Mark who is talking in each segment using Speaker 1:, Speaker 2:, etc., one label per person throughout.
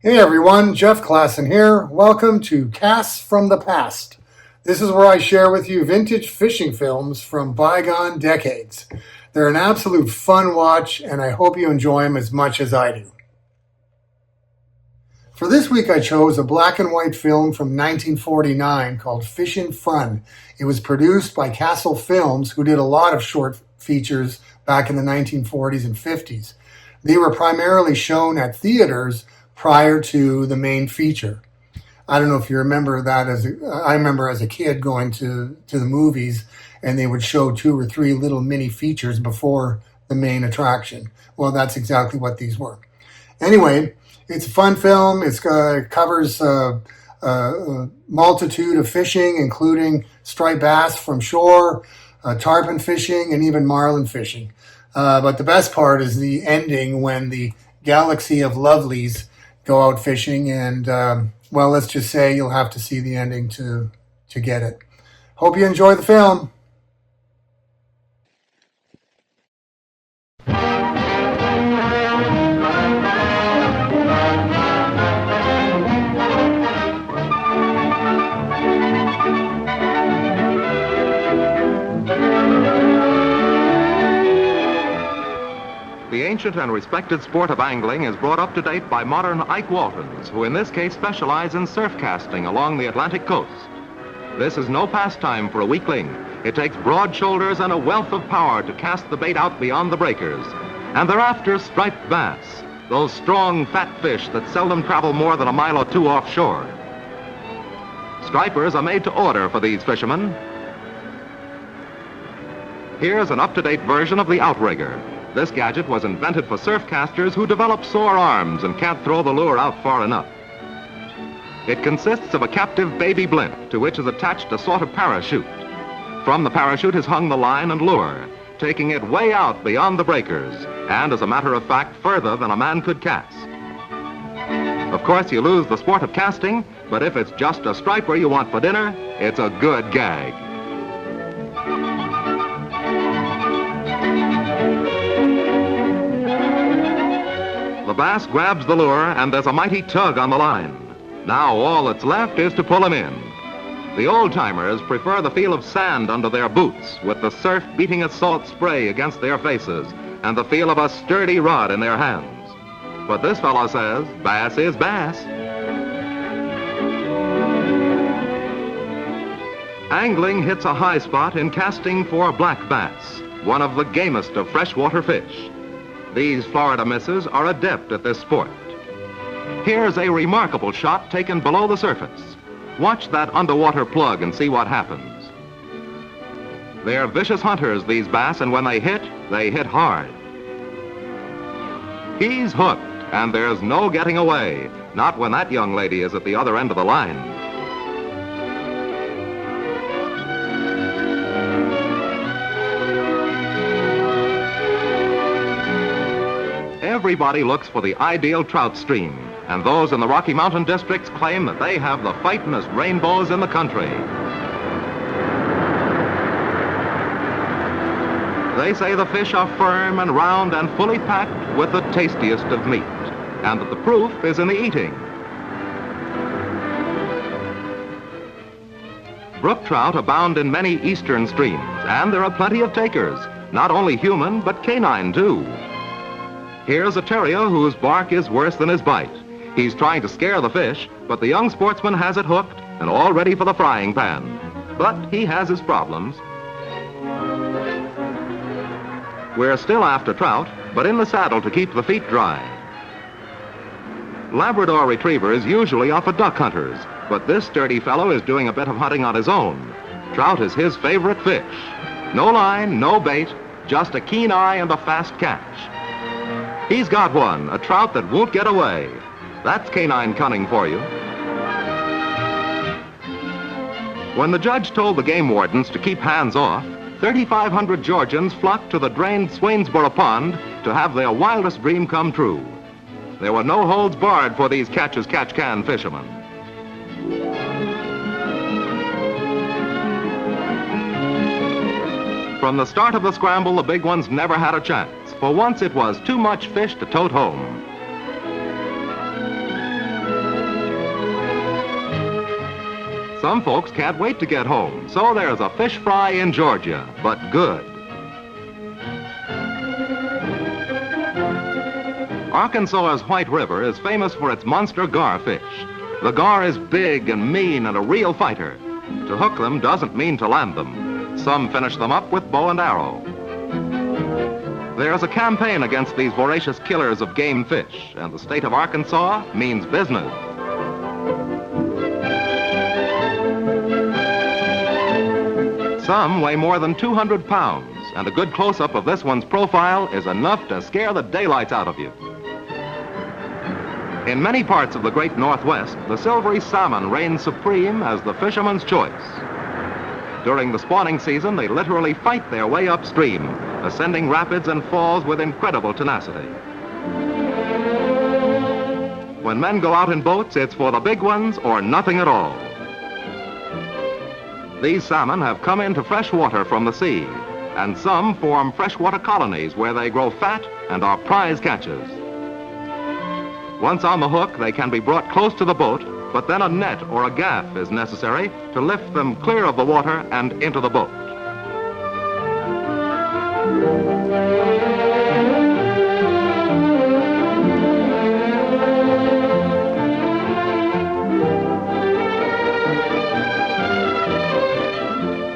Speaker 1: Hey everyone, Jeff Klassen here. Welcome to Casts from the Past. This is where I share with you vintage fishing films from bygone decades. They're an absolute fun watch, and I hope you enjoy them as much as I do. For this week, I chose a black and white film from 1949 called Fishin' Fun. It was produced by Castle Films, who did a lot of short features back in the 1940s and 50s. They were primarily shown at theaters prior to the main feature. I don't know if you remember that. I remember as a kid going to the movies, and they would show two or three little mini features before the main attraction. Well, that's exactly what these were. Anyway, it's a fun film. It covers a multitude of fishing, including striped bass from shore, tarpon fishing, and even marlin fishing. But the best part is the ending when the galaxy of lovelies go out fishing, and well, let's just say you'll have to see the ending to get it. Hope you enjoy the film.
Speaker 2: The ancient and respected sport of angling is brought up to date by modern Ike Waltons, who in this case specialize in surf casting along the Atlantic coast. This is no pastime for a weakling. It takes broad shoulders and a wealth of power to cast the bait out beyond the breakers. And they're after striped bass, those strong, fat fish that seldom travel more than a mile or two offshore. Stripers are made to order for these fishermen. Here's an up-to-date version of the outrigger. This gadget was invented for surf casters who develop sore arms and can't throw the lure out far enough. It consists of a captive baby blimp to which is attached a sort of parachute. From the parachute is hung the line and lure, taking it way out beyond the breakers, and as a matter of fact, further than a man could cast. Of course, you lose the sport of casting, but if it's just a striper you want for dinner, it's a good gag. The bass grabs the lure, and there's a mighty tug on the line. Now all that's left is to pull him in. The old-timers prefer the feel of sand under their boots, with the surf beating its salt spray against their faces, and the feel of a sturdy rod in their hands. But this fellow says, bass is bass. Angling hits a high spot in casting for black bass, one of the gamest of freshwater fish. These Florida misses are adept at this sport. Here's a remarkable shot taken below the surface. Watch that underwater plug and see what happens. They're vicious hunters, these bass, and when they hit hard. He's hooked, and there's no getting away, not when that young lady is at the other end of the line. Everybody looks for the ideal trout stream, and those in the Rocky Mountain districts claim that they have the fightin'est rainbows in the country. They say the fish are firm and round and fully packed with the tastiest of meat, and that the proof is in the eating. Brook trout abound in many eastern streams, and there are plenty of takers, not only human, but canine too. Here's a terrier whose bark is worse than his bite. He's trying to scare the fish, but the young sportsman has it hooked and all ready for the frying pan. But he has his problems. We're still after trout, but in the saddle to keep the feet dry. Labrador retrievers usually offer duck hunters, but this sturdy fellow is doing a bit of hunting on his own. Trout is his favorite fish. No line, no bait, just a keen eye and a fast catch. He's got one, a trout that won't get away. That's canine cunning for you. When the judge told the game wardens to keep hands off, 3,500 Georgians flocked to the drained Swainsboro Pond to have their wildest dream come true. There were no holds barred for these catch-as-catch-can fishermen. From the start of the scramble, the big ones never had a chance. For once, it was too much fish to tote home. Some folks can't wait to get home, so there's a fish fry in Georgia, but good. Arkansas's White River is famous for its monster garfish. The gar is big and mean and a real fighter. To hook them doesn't mean to land them. Some finish them up with bow and arrow. There's a campaign against these voracious killers of game fish, and the state of Arkansas means business. Some weigh more than 200 pounds, and a good close-up of this one's profile is enough to scare the daylights out of you. In many parts of the great Northwest, the silvery salmon reigns supreme as the fisherman's choice. During the spawning season, they literally fight their way upstream, ascending rapids and falls with incredible tenacity. When men go out in boats, it's for the big ones or nothing at all. These salmon have come into fresh water from the sea, and some form freshwater colonies where they grow fat and are prize catches. Once on the hook, they can be brought close to the boat, but then a net or a gaff is necessary to lift them clear of the water and into the boat.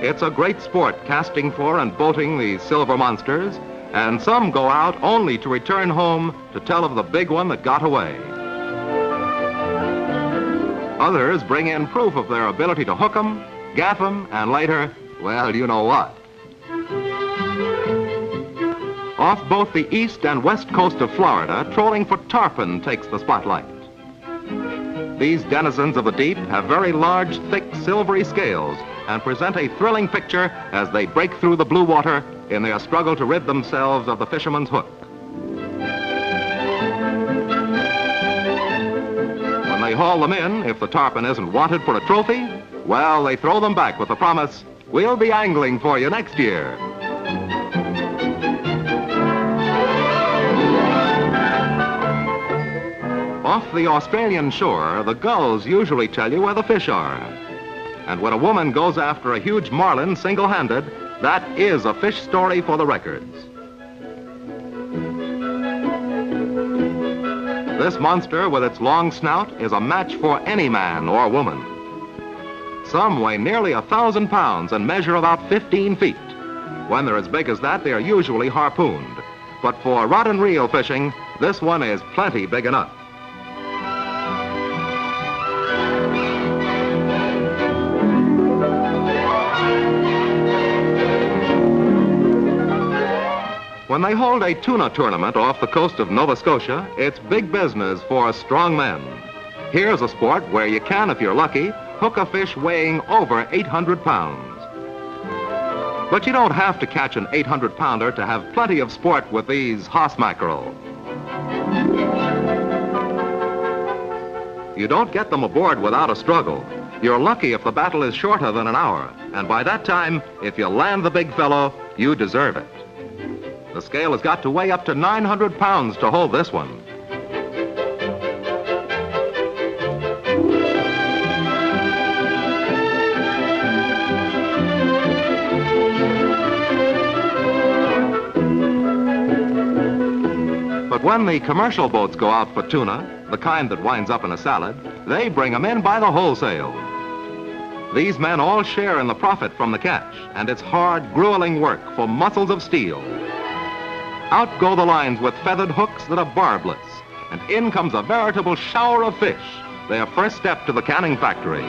Speaker 2: It's a great sport casting for and boating these silver monsters, and some go out only to return home to tell of the big one that got away. Others bring in proof of their ability to hook 'em, gaff 'em, and later, well, you know what. Off both the east and west coast of Florida, trolling for tarpon takes the spotlight. These denizens of the deep have very large, thick, silvery scales and present a thrilling picture as they break through the blue water in their struggle to rid themselves of the fisherman's hook. When they haul them in, if the tarpon isn't wanted for a trophy, well, they throw them back with the promise, "We'll be angling for you next year." Off the Australian shore, the gulls usually tell you where the fish are. And when a woman goes after a huge marlin single-handed, that is a fish story for the records. This monster with its long snout is a match for any man or woman. Some weigh nearly 1,000 pounds and measure about 15 feet. When they're as big as that, they are usually harpooned. But for rod and reel fishing, this one is plenty big enough. When they hold a tuna tournament off the coast of Nova Scotia, it's big business for strong men. Here's a sport where you can, if you're lucky, hook a fish weighing over 800 pounds. But you don't have to catch an 800-pounder to have plenty of sport with these Haas mackerel. You don't get them aboard without a struggle. You're lucky if the battle is shorter than an hour, and by that time, if you land the big fellow, you deserve it. The scale has got to weigh up to 900 pounds to hold this one. But when the commercial boats go out for tuna, the kind that winds up in a salad, they bring them in by the wholesale. These men all share in the profit from the catch, and it's hard, grueling work for muscles of steel. Out go the lines with feathered hooks that are barbless, and in comes a veritable shower of fish, their first step to the canning factory.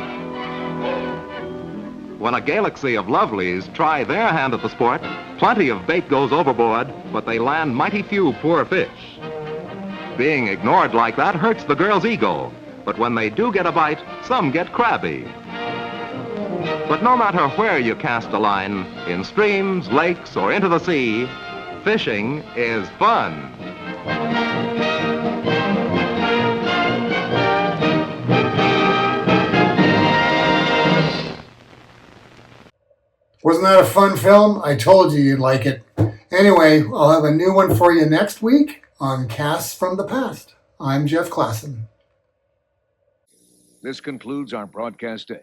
Speaker 2: When a galaxy of lovelies try their hand at the sport, plenty of bait goes overboard, but they land mighty few poor fish. Being ignored like that hurts the girl's ego, but when they do get a bite, some get crabby. But no matter where you cast a line, in streams, lakes, or into the sea, fishing is fun.
Speaker 1: Wasn't that a fun film? I told you you'd like it. Anyway, I'll have a new one for you next week on Casts from the Past. I'm Jeff Klassen.
Speaker 3: This concludes our broadcast day.